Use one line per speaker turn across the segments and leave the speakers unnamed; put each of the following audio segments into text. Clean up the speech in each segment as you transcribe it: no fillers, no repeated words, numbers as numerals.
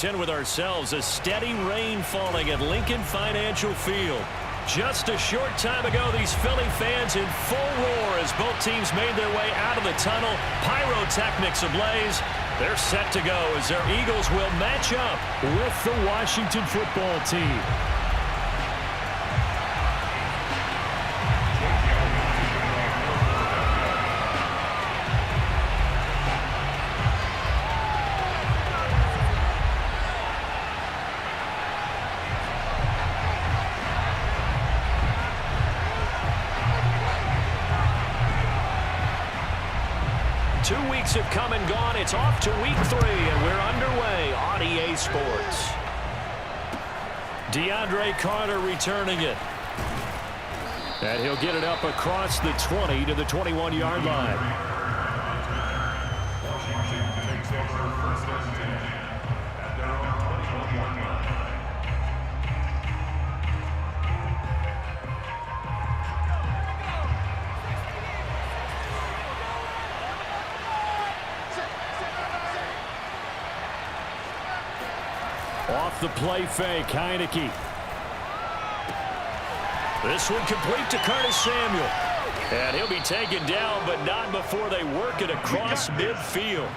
With ourselves, a steady rain falling at Lincoln Financial Field. Just a short time ago, these Philly fans in full roar as both teams made their way out of the tunnel. Pyrotechnics ablaze. They're set to go as their Eagles will match up with the Washington football team. Have come and gone. It's off to week 3, and we're underway on EA Sports. DeAndre Carter returning it. And he'll get it up across the 20 to the 21-yard line. Off the play fake, Heineke. This one complete to Curtis Samuel. And he'll be taken down, but not before they work it across midfield.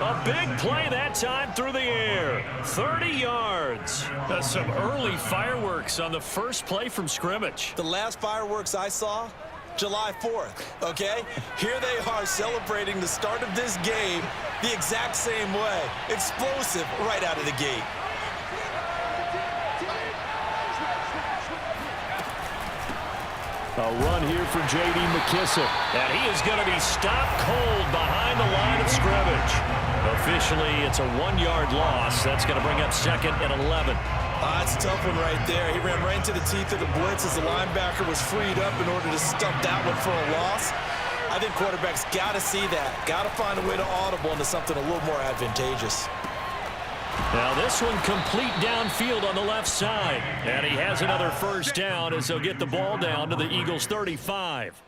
A big play that time through the air. 30 yards. Some early fireworks on the first play from scrimmage.
The last fireworks I saw, July 4th, okay? Here they are celebrating the start of this game the exact same way. Explosive right out of the gate.
A run here for J.D. McKissick. And he is going to be stopped cold behind the line of scrimmage. Officially, it's a 1-yard loss. That's going to bring up second and 11.
That's a tough one right there. He ran right into the teeth of the blitz as the linebacker was freed up in order to stump that one for a loss. I think quarterbacks got to see that. Got to find a way to audible into something a little more advantageous.
Now this one complete downfield on the left side. And he has another first down as they'll get the ball down to the Eagles' 35.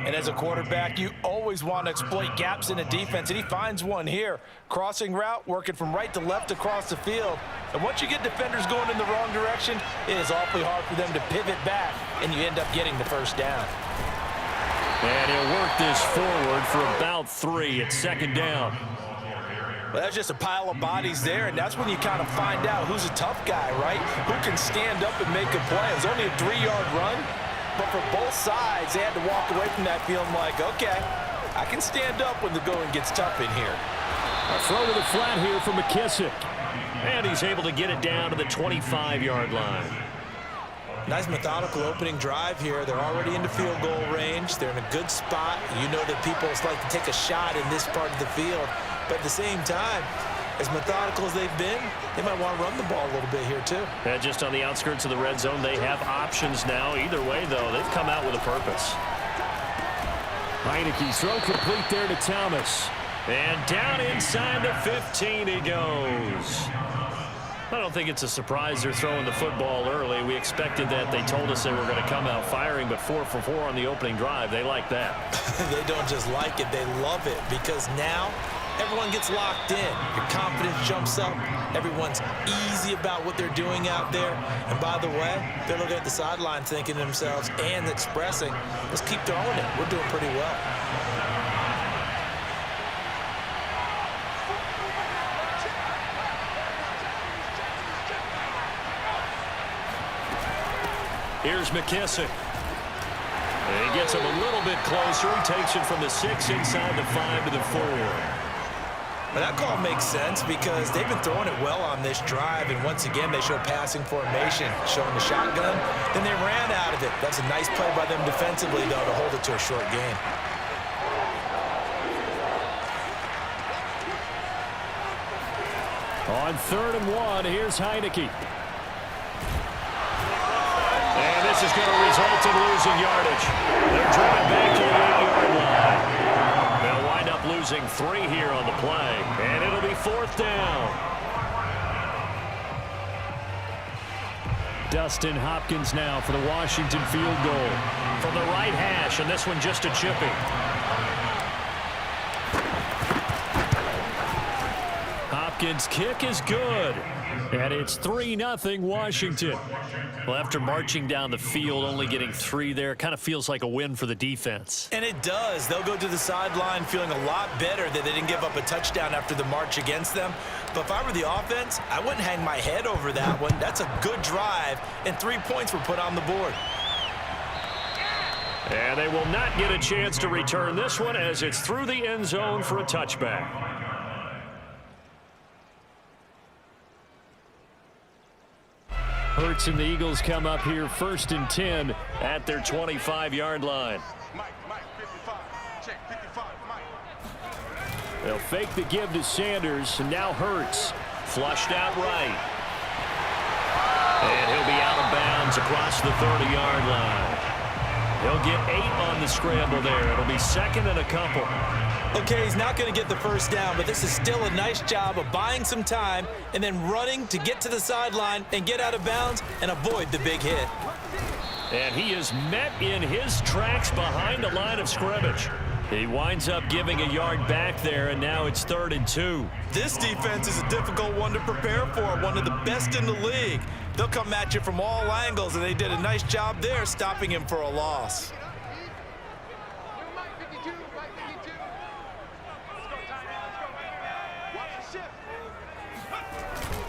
And as a quarterback, you always want to exploit gaps in a defense, and he finds one here. Crossing route, working from right to left across the field. And once you get defenders going in the wrong direction, it is awfully hard for them to pivot back, and you end up getting the first down.
And he'll work this forward for about 3 at second down.
Well, that's just a pile of bodies there, and that's when you kind of find out who's a tough guy, right? Who can stand up and make a play. It was only a 3-yard run, but for both sides, they had to walk away from that feeling like, okay, I can stand up when the going gets tough in here.
A throw to the flat here for McKissick. And he's able to get it down to the 25-yard line.
Nice methodical opening drive here. They're already into field goal range. They're in a good spot. You know that people like to take a shot in this part of the field. But at the same time, as methodical as they've been, they might want to run the ball a little bit here too.
And just on the outskirts of the red zone, they have options now. Either way, though, they've come out with a purpose. Heineke's throw complete there to Thomas. And down inside the 15 he goes. I don't think it's a surprise they're throwing the football early. We expected that. They told us they were going to come out firing, but 4 for 4 on the opening drive. They like that.
They don't just like it, they love it, because now everyone gets locked in. Your confidence jumps up. Everyone's easy about what they're doing out there. And by the way, they're looking at the sideline thinking to themselves and expressing, let's keep throwing it. We're doing pretty well.
Here's McKissick. And he gets him a little bit closer. He takes it from the 6 inside the 5 to the 4.
But that call makes sense because they've been throwing it well on this drive, and once again they show passing formation, showing the shotgun. Then they ran out of it. That's a nice play by them defensively, though, to hold it to a short gain.
On 3rd and 1, here's Heineke. And this is going to result in losing yardage. They're driven back to the 8-yard line. They'll wind up losing 3 here on the play, and it'll be 4th down. Dustin Hopkins now for the Washington field goal. From the right hash, and this one just a chipping. Hopkins' kick is good. And it's 3-0 Washington. Well, after marching down the field, only getting 3 there, kind of feels like a win for the defense.
And it does. They'll go to the sideline feeling a lot better that they didn't give up a touchdown after the march against them. But if I were the offense, I wouldn't hang my head over that one. That's a good drive, and 3 points were put on the board.
And they will not get a chance to return this one as it's through the end zone for a touchback. Hurts and the Eagles come up here 1st and 10 at their 25-yard line. They'll fake the give to Sanders, and now Hurts. Flushed out right. And he'll be out of bounds across the 30-yard line. He'll get 8 on the scramble there. It'll be 2nd and a couple.
Okay, he's not going to get the first down, but this is still a nice job of buying some time and then running to get to the sideline and get out of bounds and avoid the big hit.
And he is met in his tracks behind the line of scrimmage. He winds up giving a yard back there, and now it's 3rd and 2.
This defense is a difficult one to prepare for, one of the best in the league. They'll come at you from all angles, and they did a nice job there stopping him for a loss.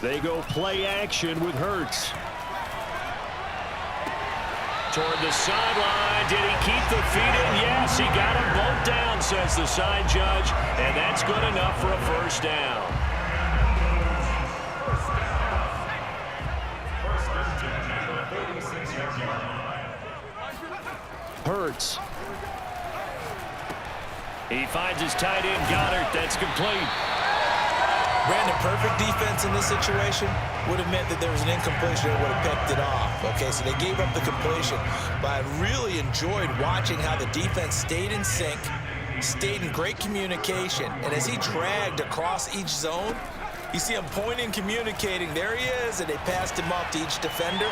They go play action with Hurts. Toward the sideline. Did he keep the feet in? Yes, he got them both down, says the side judge. And that's good enough for a first down. Hurts. He finds his tight end, Goddard. That's complete.
Brandon, perfect defense in this situation would have meant that there was an incompletion that would have picked it off. Okay, so they gave up the completion. But I really enjoyed watching how the defense stayed in sync, stayed in great communication. And as he dragged across each zone, you see him pointing, communicating. There he is, and they passed him off to each defender.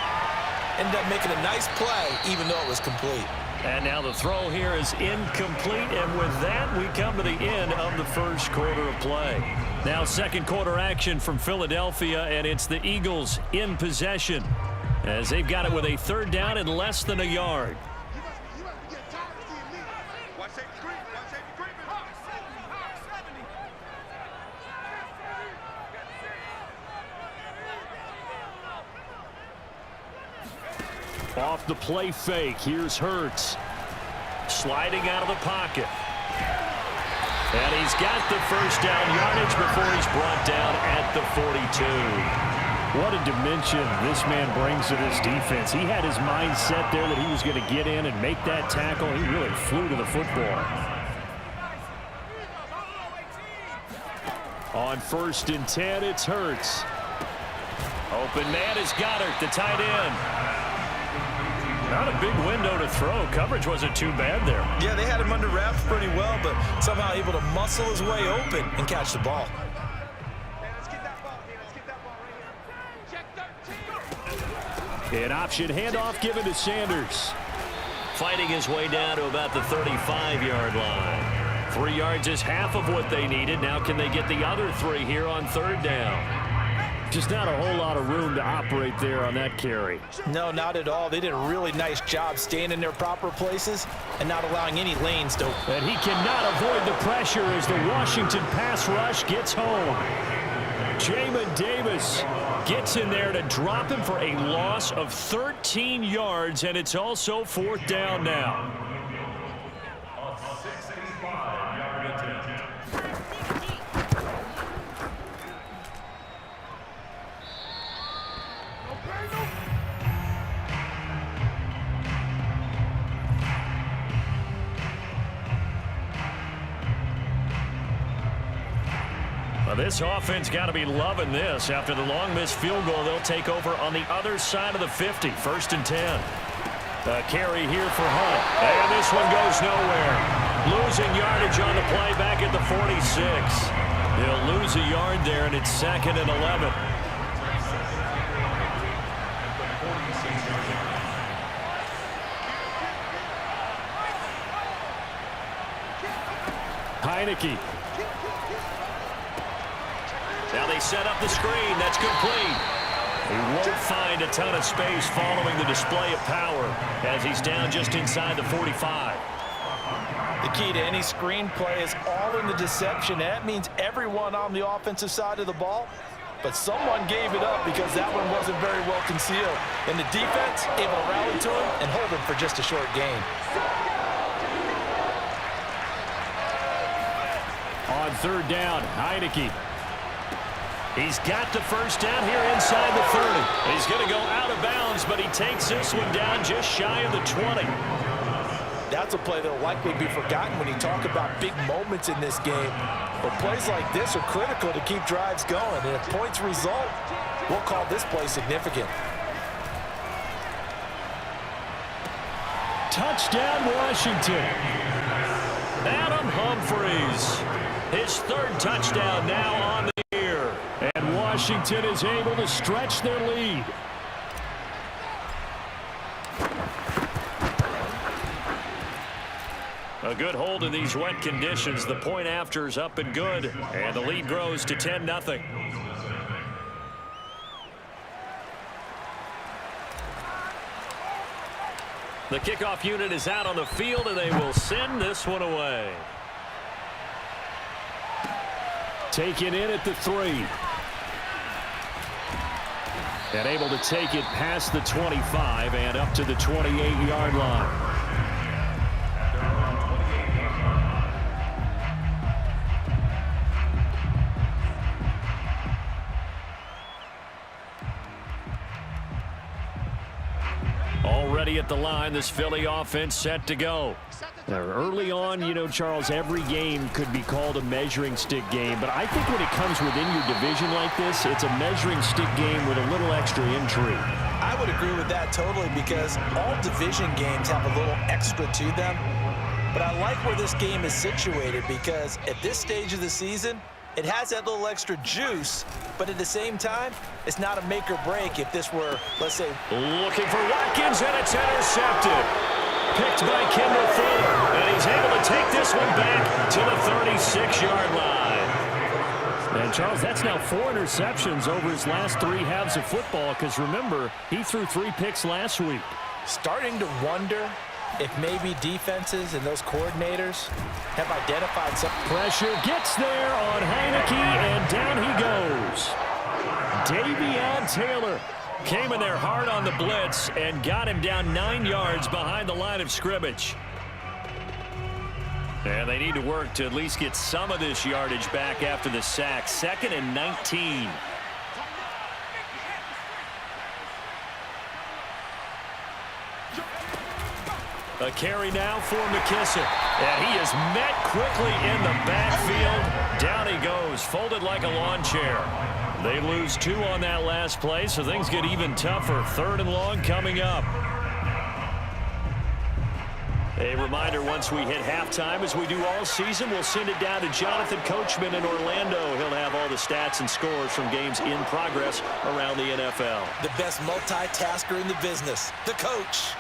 Ended up making a nice play, even though it was complete.
And now the throw here is incomplete, and with that, we come to the end of the first quarter of play. Now second quarter action from Philadelphia, and it's the Eagles in possession as they've got it with a 3rd down and less than a yard. Off the play fake, here's Hurts. Sliding out of the pocket. And he's got the first down yardage before he's brought down at the 42. What a dimension this man brings to this defense. He had his mind set there that he was going to get in and make that tackle. He really flew to the football. On 1st and 10, it's Hurts. Open man is Goddard, the tight end. Not a big window to throw. Coverage wasn't too bad there.
Yeah, they had him under wraps pretty well, but somehow able to muscle his way open and catch the ball.
An option handoff given to Sanders. Fighting his way down to about the 35-yard line. 3 yards is half of what they needed. Now can they get the other 3 here on 3rd down? Just not a whole lot of room to operate there on that carry.
No, not at all. They did a really nice job staying in their proper places and not allowing any lanes to...
And he cannot avoid the pressure as the Washington pass rush gets home. Jamin Davis gets in there to drop him for a loss of 13 yards, and it's also 4th down now. Well, this offense got to be loving this. After the long missed field goal, they'll take over on the other side of the 50, 1st and 10. A carry here for Hunt. And this one goes nowhere. Losing yardage on the play back at the 46. They'll lose a yard there, and it's 2nd and 11. Heineke. Now they They set up the screen. That's complete. He won't find a ton of space following the display of power as he's down just inside the 45.
The key to any screen play is all in the deception. That means everyone on the offensive side of the ball, but someone gave it up because that one wasn't very well concealed. And the defense able to rally to him and hold him for just a short gain.
On third down, Heineke. He's got the first down here inside the 30. He's going to go out of bounds, but he takes this one down just shy of the 20.
That's a play that will likely be forgotten when you talk about big moments in this game. But plays like this are critical to keep drives going. And if points result, we'll call this play significant.
Touchdown, Washington. Adam Humphries. His third touchdown now on the year. And Washington is able to stretch their lead. A good hold in these wet conditions. The point after is up and good. And the lead grows to 10-0. The kickoff unit is out on the field, and they will send this one away. Taken in at the 3. And able to take it past the 25 and up to the 28-yard line. Already at the line, this Philly offense set to go. Now, early on, you know, Charles, every game could be called a measuring stick game, but I think when it comes within your division like this, it's a measuring stick game with a little extra intrigue.
I would agree with that totally because all division games have a little extra to them. But I like where this game is situated because at this stage of the season, it has that little extra juice, but at the same time, it's not a make or break if this were, let's say,
looking for Watkins, and it's intercepted. Picked by Kendall Fuller, and he's able to take this one back to the 36-yard line. And, Charles, that's now 4 interceptions over his last 3 halves of football because, remember, he threw 3 picks last week.
Starting to wonder if maybe defenses and those coordinators have identified some.
Pressure gets there on Heineke, and down he goes. Davion Taylor came in there hard on the blitz and got him down 9 yards behind the line of scrimmage. And they need to work to at least get some of this yardage back after the sack. 2nd and 19. A carry now for McKissick. And he is met quickly in the backfield. Down he goes, folded like a lawn chair. They lose 2 on that last play, so things get even tougher. 3rd and long coming up. A reminder, once we hit halftime, as we do all season, we'll send it down to Jonathan Coachman in Orlando. He'll have all the stats and scores from games in progress around the NFL.
The best multitasker in the business, the coach.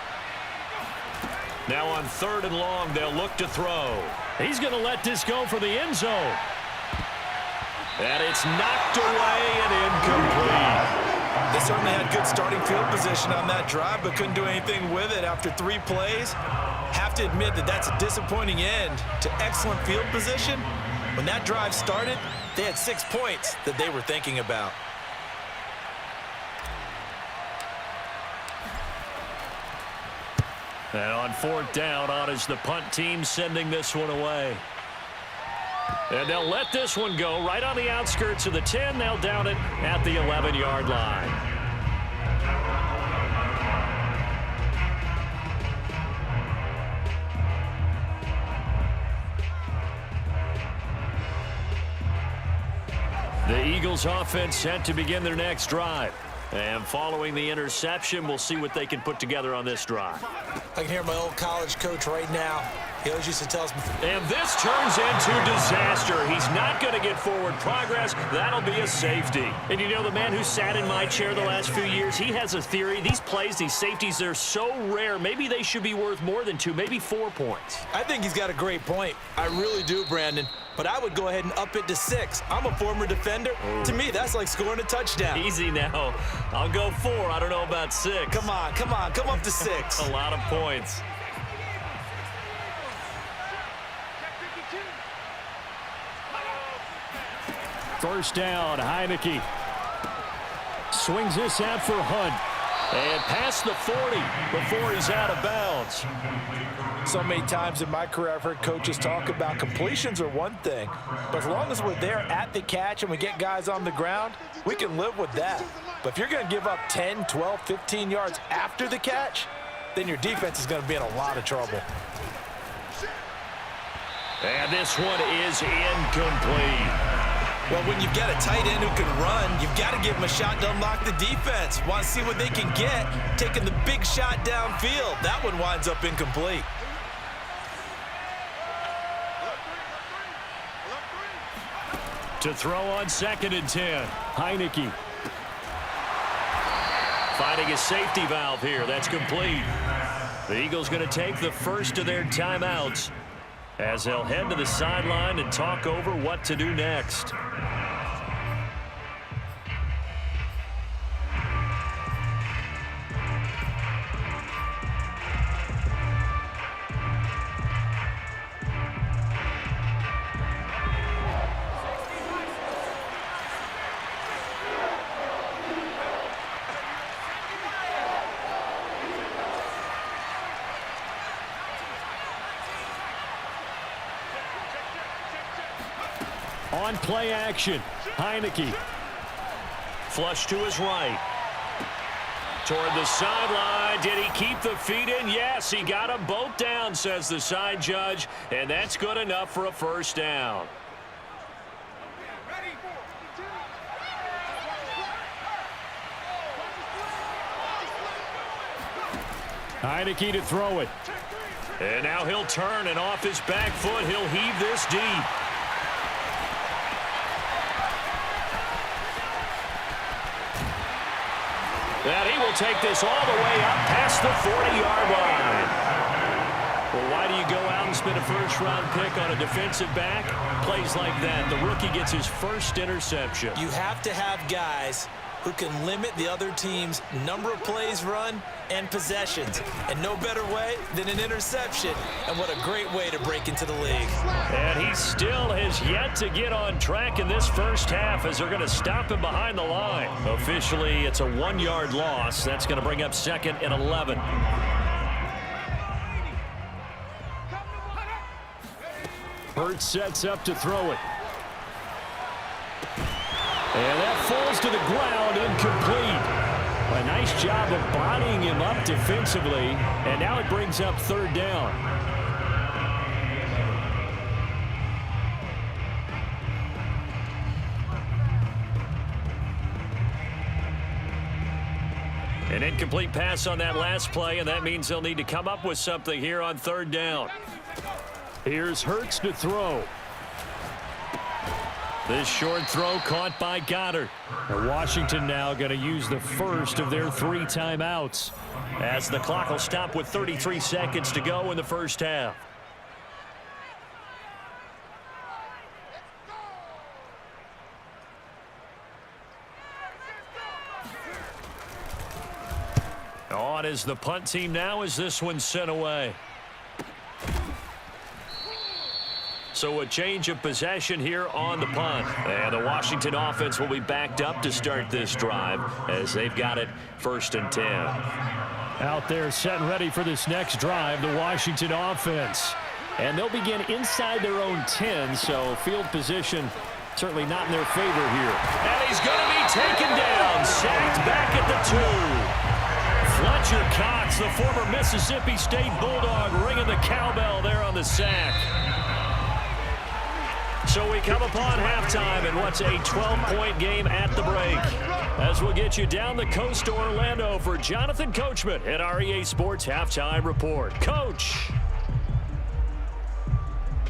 Now on 3rd and long, they'll look to throw. He's going to let this go for the end zone. And it's knocked away and incomplete.
They certainly had good starting field position on that drive, but couldn't do anything with it after 3 plays. Have to admit that that's a disappointing end to excellent field position. When that drive started, they had 6 points that they were thinking about.
And on 4th down, on is the punt team sending this one away. And they'll let this one go right on the outskirts of the 10. They'll down it at the 11-yard line. The Eagles offense set to begin their next drive. And following the interception, we'll see what they can put together on this drive.
I can hear my old college coach right now. He always used to tell us before.
And this turns into disaster. He's not going to get forward progress. That'll be a safety. And you know, the man who sat in my chair the last few years, he has a theory. These plays, these safeties, they're so rare. Maybe they should be worth more than 2, maybe 4 points.
I think he's got a great point. I really do, Brandon. But I would go ahead and up it to 6. I'm a former defender. Ooh. To me, that's like scoring a touchdown.
Easy now. I'll go 4. I don't know about 6.
Come on. Come up to 6.
A lot of points. First down, Heineke. Swings this out for Hunt. And past the 40 before he's out of bounds.
So many times in my career, I've heard coaches talk about completions are one thing, but as long as we're there at the catch and we get guys on the ground, we can live with that. But if you're going to give up 10, 12, 15 yards after the catch, then your defense is going to be in a lot of trouble.
And this one is incomplete.
Well, when you've got a tight end who can run, you've got to give him a shot to unlock the defense. Want to see what they can get, taking the big shot downfield. That one winds up incomplete.
To throw on 2nd and 10, Heineke. Finding a safety valve here. That's complete. The Eagles going to take the first of their timeouts as they'll head to the sideline and talk over what to do next. On play action, Heineke. Flush to his right. Toward the sideline. Did he keep the feet in? Yes, he got them both down, says the side judge. And that's good enough for a first down. Heineke to throw it. And now he'll turn, and off his back foot, he'll heave this deep. And he will take this all the way up past the 40-yard line. Well, why do you go out and spend a first-round pick on a defensive back? Plays like that. The rookie gets his first interception.
You have to have guys who can limit the other team's number of plays run and possessions. And no better way than an interception. And what a great way to break into the league.
And he still has yet to get on track in this first half as they're going to stop him behind the line. Officially, it's a 1-yard loss. That's going to bring up 2nd and 11. Hurts sets up to throw it. And that falls to the ground, incomplete. A nice job of bodying him up defensively, and now it brings up 3rd down. An incomplete pass on that last play, and that means they'll need to come up with something here on 3rd down. Here's Hurts to throw. This short throw caught by Goddard. And Washington now going to use the first of their 3 timeouts as the clock will stop with 33 seconds to go in the first half. On is the punt team now as this one's sent away. So a change of possession here on the punt. And the Washington offense will be backed up to start this drive as they've got it 1st and 10. Out there set and ready for this next drive, the Washington offense. And they'll begin inside their own 10, so field position certainly not in their favor here. And he's going to be taken down, sacked back at the 2. Fletcher Cox, the former Mississippi State Bulldog, ringing the cowbell there on the sack. So we come upon halftime in what's a 12-point game at the break. As we'll get you down the coast to Orlando for Jonathan Coachman at our EA Sports Halftime Report. Coach.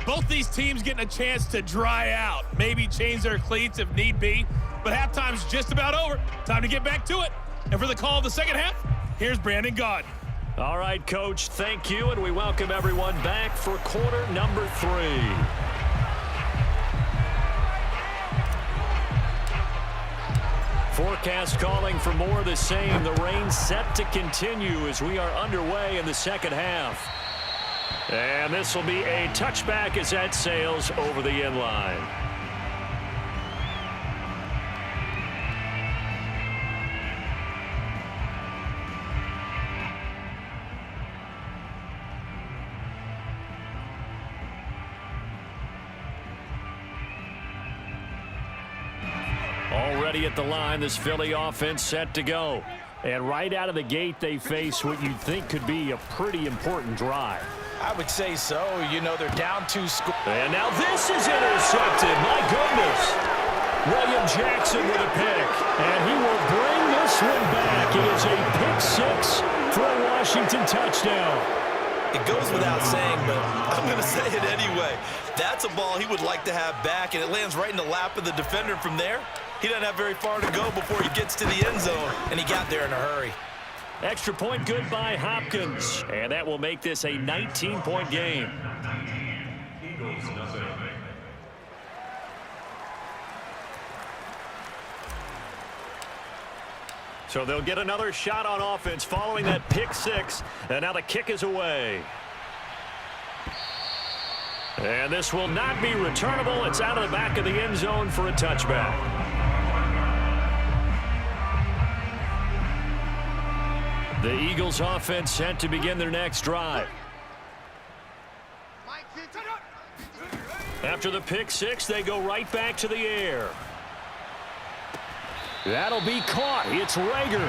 Both these teams getting a chance to dry out, maybe change their cleats if need be, but halftime's just about over. Time to get back to it. And for the call of the second half, here's Brandon Gaudin.
All right, Coach, thank you, and we welcome everyone back for quarter number 3. Forecast calling for more of the same. The rain set to continue as we are underway in the second half. And this will be a touchback as that sails over the end line. Already at the line, this Philly offense set to go. And right out of the gate, they face what you'd think could be a pretty important drive.
I would say so. You know, they're down 2 scores.
And now this is intercepted. My goodness. William Jackson with a pick. And he will bring this one back. It is a pick 6 for a Washington touchdown.
It goes without saying, but I'm going to say it anyway. That's a ball he would like to have back, and it lands right in the lap of the defender from there. He doesn't have very far to go before he gets to the end zone, and he got there in a hurry.
Extra point good by Hopkins. And that will make this a 19-point game. So they'll get another shot on offense following that pick 6. And now the kick is away. And this will not be returnable. It's out of the back of the end zone for a touchback. The Eagles offense set to begin their next drive. After the pick 6, they go right back to the air. That'll be caught. It's Rager.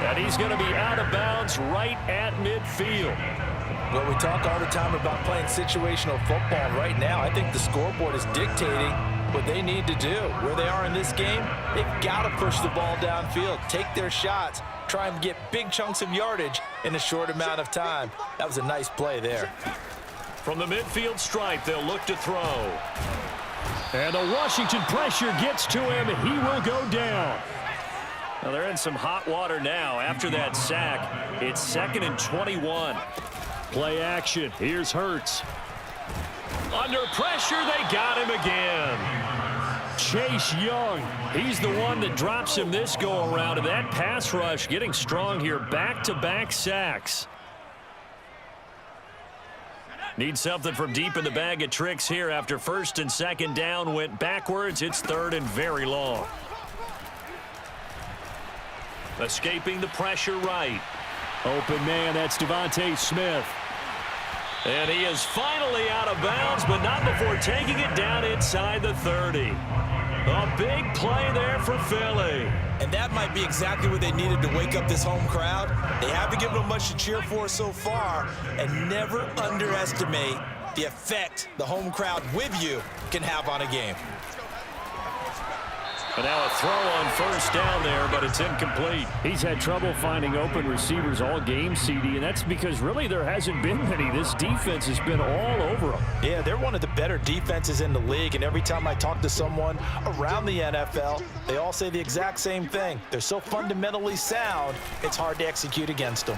And he's going to be out of bounds right at midfield.
Well, we talk all the time about playing situational football. Right now, I think the scoreboard is dictating what they need to do. Where they are in this game, they've got to push the ball downfield, take their shots, try and get big chunks of yardage in a short amount of time. That was a nice play there.
From the midfield stripe, they'll look to throw. And the Washington pressure gets to him. He will go down. Well, they're in some hot water now. After that sack, it's 2nd and 21. Play action. Here's Hurts. Under pressure, they got him again. Chase Young, he's the one that drops him this go-around. And that pass rush getting strong here. Back-to-back sacks. Need something from deep in the bag of tricks here after 1st and 2nd down went backwards. It's 3rd and very long. Escaping the pressure right. Open man, that's Devontae Smith. And he is finally out of bounds, but not before taking it down inside the 30. A big play there for Philly.
And that might be exactly what they needed to wake up this home crowd. They haven't given them much to cheer for so far, and never underestimate the effect the home crowd with you can have on a game.
And now a throw on 1st down there, but it's incomplete.
He's had trouble finding open receivers all game, CD, and that's because really there hasn't been many. This defense has been all over them.
Yeah, they're one of the better defenses in the league, and every time I talk to someone around the NFL, they all say the exact same thing. They're so fundamentally sound, it's hard to execute against them.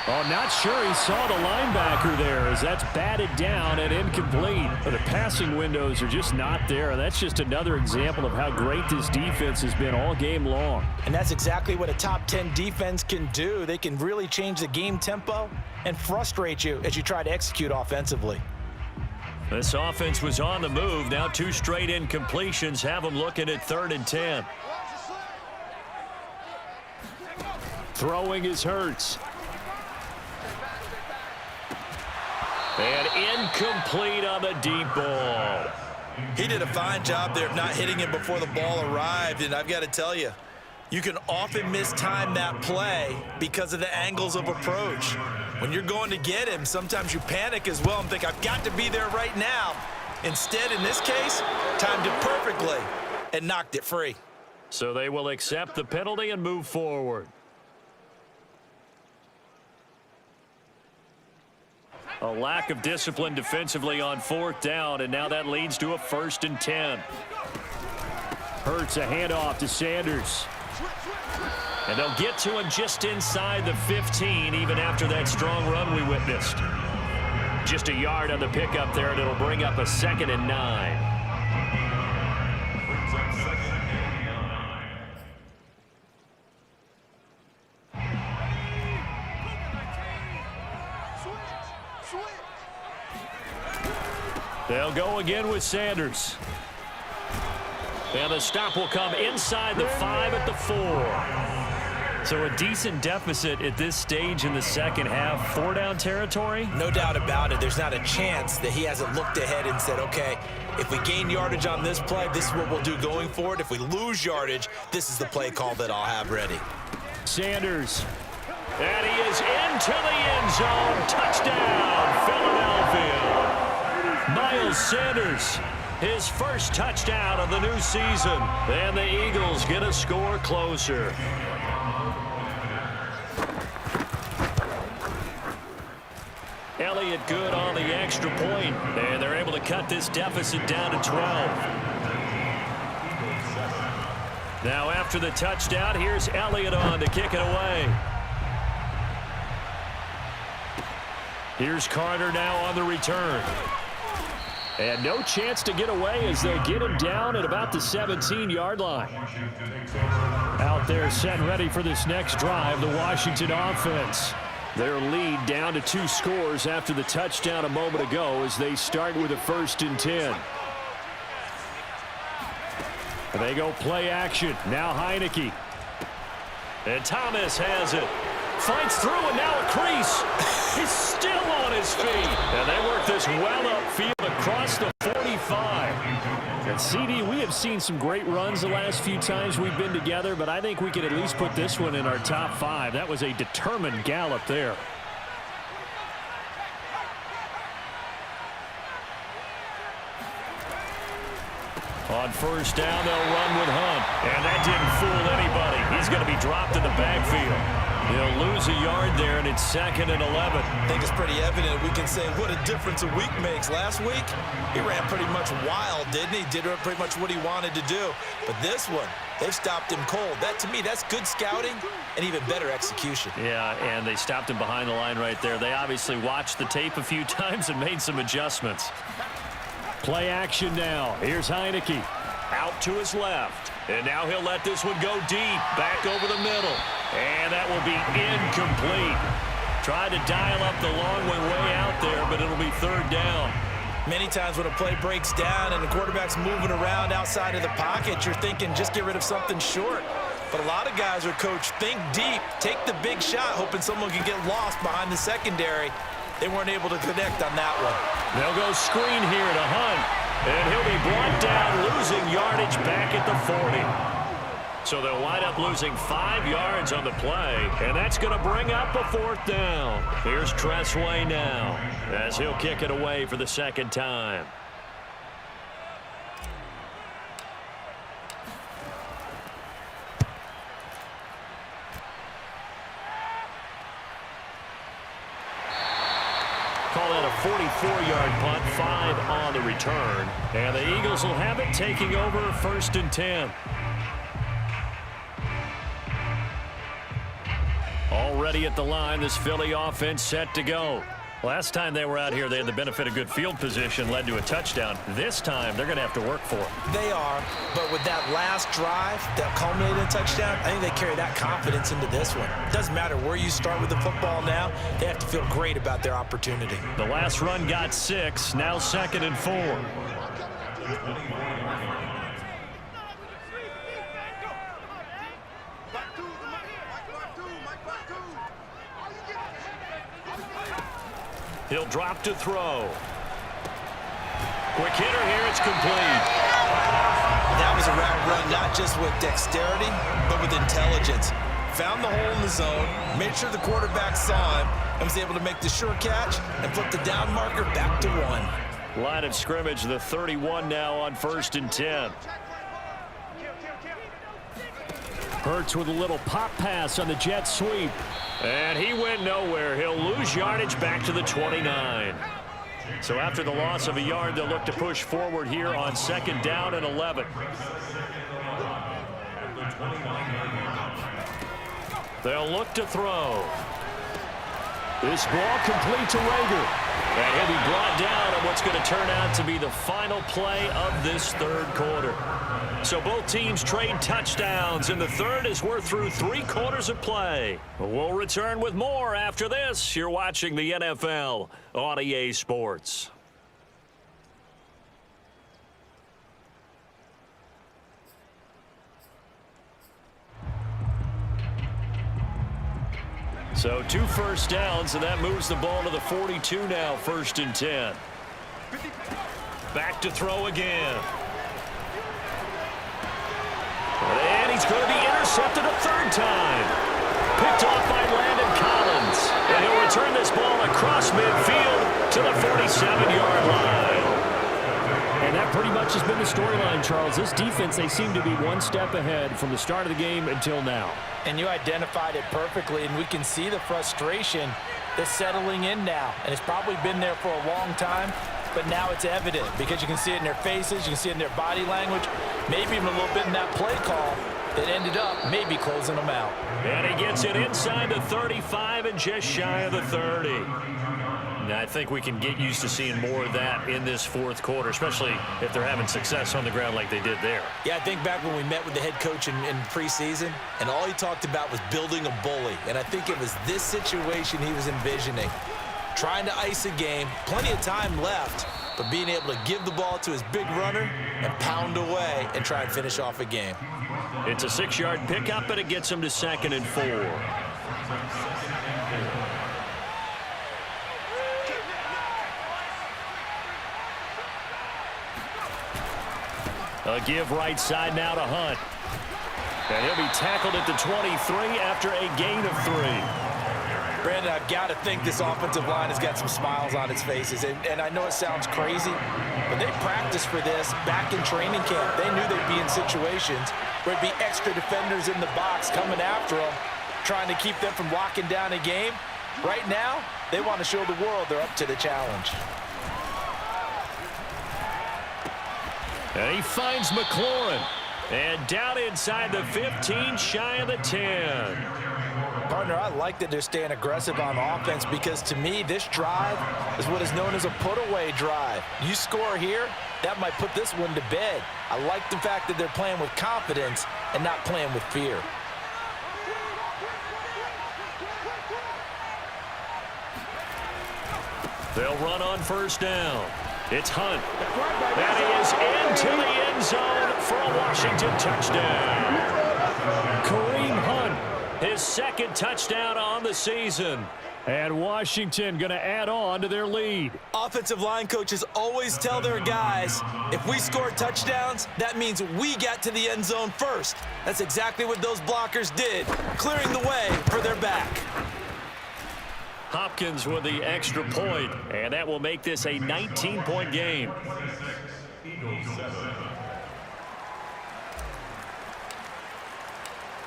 Oh, not sure he saw the linebacker there as that's batted down and incomplete. The passing windows are just not there, and that's just another example of how great this defense has been all game long.
And that's exactly what a top 10 defense can do. They can really change the game tempo and frustrate you as you try to execute offensively.
This offense was on the move. Now 2 straight incompletions have them looking at 3rd and 10.
Throwing is Hurts.
And incomplete on the deep ball.
He did a fine job there of not hitting him before the ball arrived, and I've got to tell you, you can often mistime that play because of the angles of approach. When you're going to get him, sometimes you panic as well and think, I've got to be there right now. Instead, in this case, timed it perfectly and knocked it free.
So they will accept the penalty and move forward. A lack of discipline defensively on 4th down, and now that leads to a 1st and 10. Hurts a handoff to Sanders. And they'll get to him just inside the 15, even after that strong run we witnessed. Just a yard on the pickup there, and it'll bring up a 2nd and 9. They'll go again with Sanders. And the stop will come inside the 5 at the 4. So a decent deficit at this stage in the second half. 4-down territory?
No doubt about it. There's not a chance that he hasn't looked ahead and said, okay, if we gain yardage on this play, this is what we'll do going forward. If we lose yardage, this is the play call that I'll have ready.
Sanders. And he is into the end zone. Touchdown, Philadelphia. Miles Sanders, his first touchdown of the new season. And the Eagles get a score closer. Elliott good on the extra point, and they're able to cut this deficit down to 12. Now after the touchdown, here's Elliott on to kick it away. Here's Carter now on the return. And no chance to get away as they get him down at about the 17-yard line. Out there set and ready for this next drive, the Washington offense. Their lead down to 2 scores after the touchdown a moment ago as they start with a 1st and 10. And they go play action. Now Heineke. And Thomas has it. Fights through and now a crease. He's still on his feet. And they work this well upfield across the 45. And CD, we have seen some great runs the last few times we've been together, but I think we can at least put this one in our top 5. That was a determined gallop there. On 1st down, they'll run with Hunt. And that didn't fool anybody. He's going to be dropped in the backfield. He'll lose a yard there, and it's 2nd and 11.
I think it's pretty evident. We can say what a difference a week makes. Last week, he ran pretty much wild, didn't he? Did pretty much what he wanted to do. But this one, they've stopped him cold. That, to me, that's good scouting and even better execution.
Yeah, and they stopped him behind the line right there. They obviously watched the tape a few times and made some adjustments. Play action now. Here's Heineke. Out to his left. And now he'll let this one go deep. Back over the middle. And that will be incomplete. Tried to dial up the long way out there, but it'll be 3rd down.
Many times when a play breaks down and the quarterback's moving around outside of the pocket, you're thinking just get rid of something short. But a lot of guys are coached, think deep, take the big shot, hoping someone can get lost behind the secondary. They weren't able to connect on that one.
They'll go screen here to Hunt. And he'll be brought down, losing yardage back at the 40. So they'll wind up losing 5 yards on the play. And that's going to bring up a 4th down. Here's Tressway now as he'll kick it away for the 2nd time. Call that a 44-yard punt, 5 on the return. And the Eagles will have it, taking over 1st and 10. Already at the line, this Philly offense set to go. Last time they were out here, they had the benefit of good field position, led to a touchdown. This time, they're going to have to work for it.
They are, but with that last drive that culminated in a touchdown, I think they carry that confidence into this one. It doesn't matter where you start with the football now, they have to feel great about their opportunity.
The last run got 6, now 2nd and 4. He'll drop to throw. Quick hitter here, it's complete.
That was a route run, not just with dexterity, but with intelligence. Found the hole in the zone, made sure the quarterback saw him, and was able to make the sure catch and flip the down marker back to 1.
Line of scrimmage, the 31 now on 1st and 10.
Hurts with a little pop pass on the jet sweep.
And he went nowhere. He'll lose yardage back to the 29. So after the loss of a yard, they'll look to push forward here on 2nd down and 11. They'll look to throw.
This ball complete to Rager.
And he'll be brought down on what's going to turn out to be the final play of this 3rd quarter. So both teams trade touchdowns in the 3rd as we're through 3 quarters of play. We'll return with more after this. You're watching the NFL on EA Sports. So 2 first downs, and that moves the ball to the 42 now, 1st and 10. Back to throw again. And he's going to be intercepted a 3rd time. Picked off by Landon Collins. And he'll return this ball across midfield to the 47-yard line.
And that pretty much has been the storyline, Charles. This defense, they seem to be one step ahead from the start of the game until now.
And you identified it perfectly, and we can see the frustration that's settling in now. And it's probably been there for a long time, but now it's evident because you can see it in their faces, you can see it in their body language, maybe even a little bit in that play call that ended up maybe closing them out.
And he gets it inside the 35 and just shy of the 30. And I think we can get used to seeing more of that in this 4th quarter, especially if they're having success on the ground like they did there.
Yeah, I think back when we met with the head coach in preseason, and all he talked about was building a bully. And I think it was this situation he was envisioning. Trying to ice a game, plenty of time left, but being able to give the ball to his big runner and pound away and try and finish off a game.
It's a 6-yard pickup, and it gets him to 2nd and 4. A give right side now to Hunt. And he'll be tackled at the 23 after a gain of 3.
Brandon, I've got to think this offensive line has got some smiles on its faces. And I know it sounds crazy, but they practiced for this back in training camp. They knew they'd be in situations where it'd be extra defenders in the box coming after them, trying to keep them from locking down a game. Right now, they want to show the world they're up to the challenge.
And he finds McLaurin. And down inside the 15, shy of the 10.
Partner, I like that they're staying aggressive on offense because, to me, this drive is what is known as a put-away drive. You score here, that might put this one to bed. I like the fact that they're playing with confidence and not playing with fear.
They'll run on 1st down. It's Hunt. That is into the end zone for a Washington touchdown. Kareem Hunt, his 2nd touchdown on the season.
And Washington going to add on to their lead.
Offensive line coaches always tell their guys, if we score touchdowns, that means we got to the end zone first. That's exactly what those blockers did, clearing the way for their back.
Hopkins with the extra point, and that will make this a 19-point game.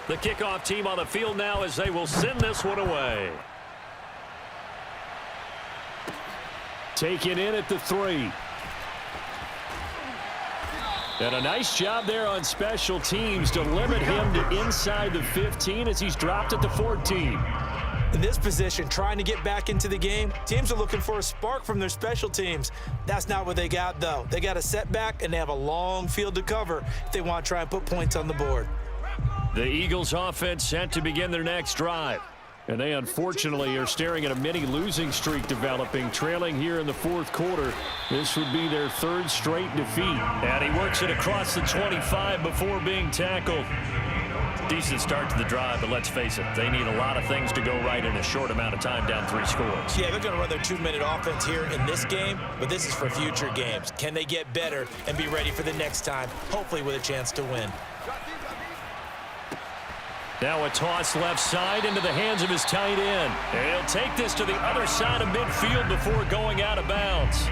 The kickoff team on the field now as they will send this one away.
Taken in at the 3. And a nice job there on special teams to limit him to inside the 15 as he's dropped at the 14.
In this position, trying to get back into the game, teams are looking for a spark from their special teams. That's not what they got, though. They got a setback, and they have a long field to cover if they want to try and put points on the board.
The Eagles offense set to begin their next drive.
And they unfortunately are staring at a mini losing streak developing, trailing here in the 4th quarter. This would be their 3rd straight defeat.
And he works it across the 25 before being tackled. Decent start to the drive, but let's face it, they need a lot of things to go right in a short amount of time, down 3 scores.
Yeah, they're going to run their 2-minute offense here in this game, but this is for future games. Can they get better and be ready for the next time, hopefully with a chance to win?
Now a toss left side into the hands of his tight end. And he'll take this to the other side of midfield before going out of bounds.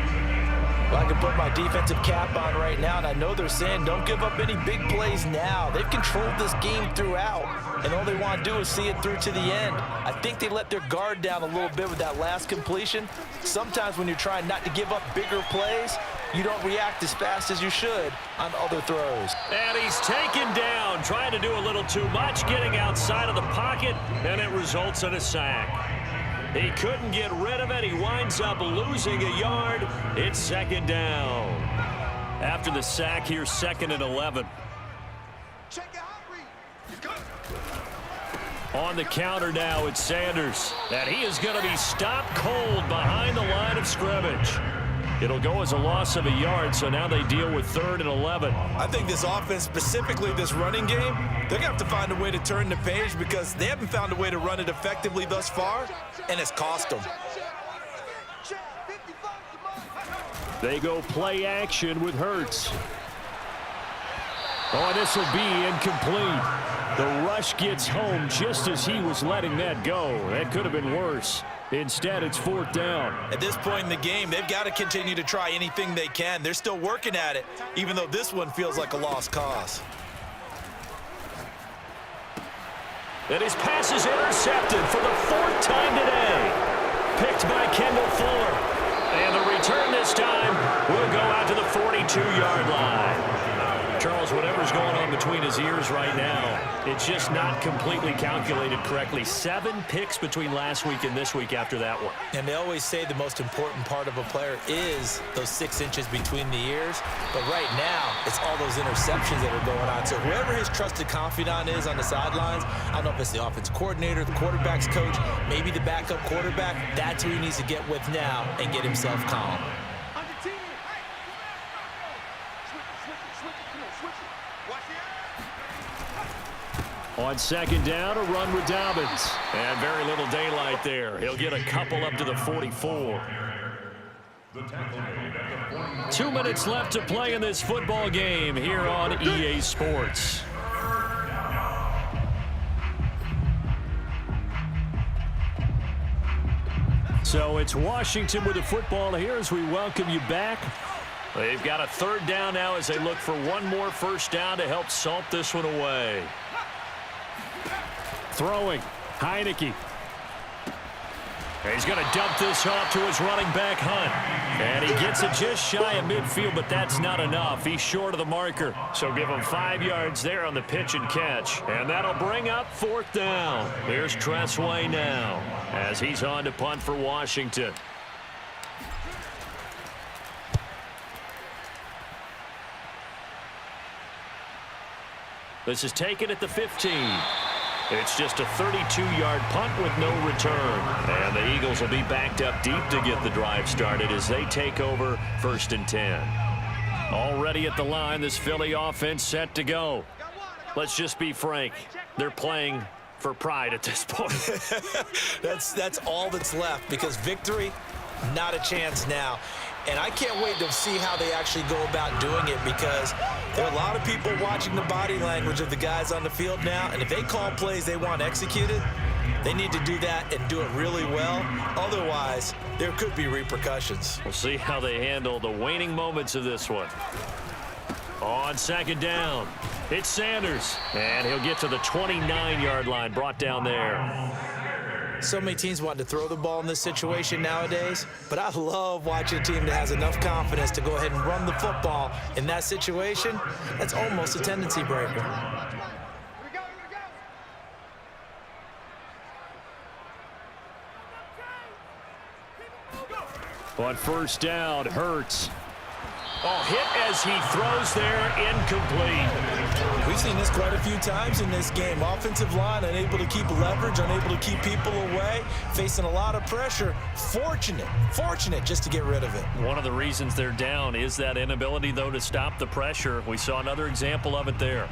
Well, I can put my defensive cap on right now, and I know they're saying don't give up any big plays now. They've controlled this game throughout, and all they want to do is see it through to the end. I think they let their guard down a little bit with that last completion. Sometimes when you're trying not to give up bigger plays, you don't react as fast as you should on other throws.
And he's taken down, trying to do a little too much, getting outside of the pocket, and it results in a sack. He couldn't get rid of it. He winds up losing a yard. It's second down. After the sack, here's 2nd and 11. On the counter now, it's Sanders. And he is going to be stopped cold behind the line of scrimmage. It'll go as a loss of a yard, so now they deal with 3rd and 11.
I think this offense, specifically this running game, they're going to have to find a way to turn the page because they haven't found a way to run it effectively thus far, and it's cost them.
They go play action with Hurts. Oh, and this will be incomplete. The rush gets home just as he was letting that go. That could have been worse. Instead, it's 4th down.
At this point in the game, they've got to continue to try anything they can. They're still working at it, even though this one feels like a lost cause.
And his pass is intercepted for the 4th time today. Picked by Kendall Fuller. And the return this time will go out to the 42-yard line. Charles, whatever's going on between his ears right now, it's just not completely calculated correctly. 7 picks between last week and this week after that one.
And they always say the most important part of a player is those 6 inches between the ears. But right now, it's all those interceptions that are going on. So whoever his trusted confidant is on the sidelines, I don't know if it's the offense coordinator, the quarterback's coach, maybe the backup quarterback, that's who he needs to get with now and get himself calm.
On 2nd down, a run with Dobbins.
And very little daylight there. He'll get a couple up to the 44. 2 minutes left to play in this football game here on EA Sports. So it's Washington with the football here as we welcome you back. They've got a 3rd down now as they look for one more 1st down to help salt this one away.
Throwing, Heineke.
He's going to dump this off to his running back, Hunt. And he gets it just shy of midfield, but that's not enough. He's short of the marker. So give him 5 yards there on the pitch and catch. And that'll bring up 4th down. Here's Tressway now as he's on to punt for Washington. This is taken at the 15. It's just a 32-yard punt with no return. And the Eagles will be backed up deep to get the drive started as they take over 1st and 10. Already at the line, this Philly offense set to go. Let's just be frank. They're playing for pride at this point.
That's all that's left because victory, not a chance now. And I can't wait to see how they actually go about doing it because there are a lot of people watching the body language of the guys on the field now. And if they call plays they want executed, they need to do that and do it really well. Otherwise, there could be repercussions.
We'll see how they handle the waning moments of this one. On 2nd down, it's Sanders. And he'll get to the 29-yard line, brought down there.
So many teams want to throw the ball in this situation nowadays, but I love watching a team that has enough confidence to go ahead and run the football in that situation. That's almost a tendency breaker.
On 1st down, Hurts.
Oh, hit as he throws there, incomplete.
We've seen this quite a few times in this game. Offensive line unable to keep leverage, unable to keep people away, facing a lot of pressure. Fortunate just to get rid of it.
One of the reasons they're down is that inability, though, to stop the pressure. We saw another example of it there.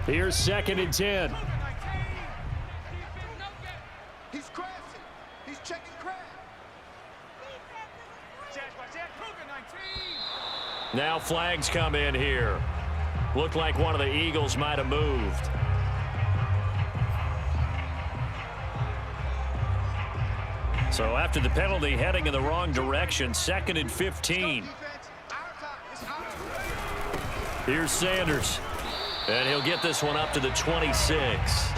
Here's 2nd and 10.
He's crashing. He's checking crash.
Now flags come in here. Looked like one of the Eagles might have moved. So after the penalty, heading in the wrong direction, 2nd and 15. Here's Sanders. And he'll get this one up to the 26.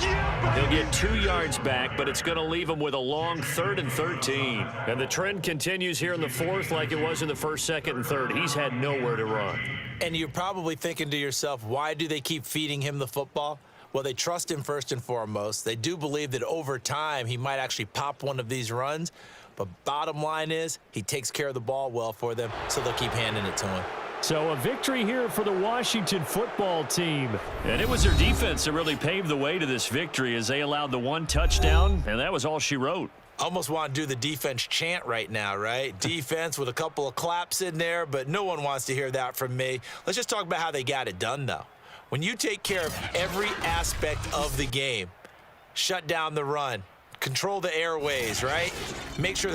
He'll get 2 yards back, but it's going to leave him with a long 3rd and 13. And the trend continues here in the 4th like it was in the 1st, 2nd, and 3rd. He's had nowhere to run.
And you're probably thinking to yourself, why do they keep feeding him the football? Well, they trust him first and foremost. They do believe that over time he might actually pop one of these runs. But bottom line is he takes care of the ball well for them, so they'll keep handing it to him.
So a victory here for the Washington football team.
And it was their defense that really paved the way to this victory as they allowed the 1 touchdown, and that was all she wrote.
Almost want to do the defense chant right now, right? Defense with a couple of claps in there, but no one wants to hear that from me. Let's just talk about how they got it done, though. When you take care of every aspect of the game, shut down the run, control the airways, right? Make sure the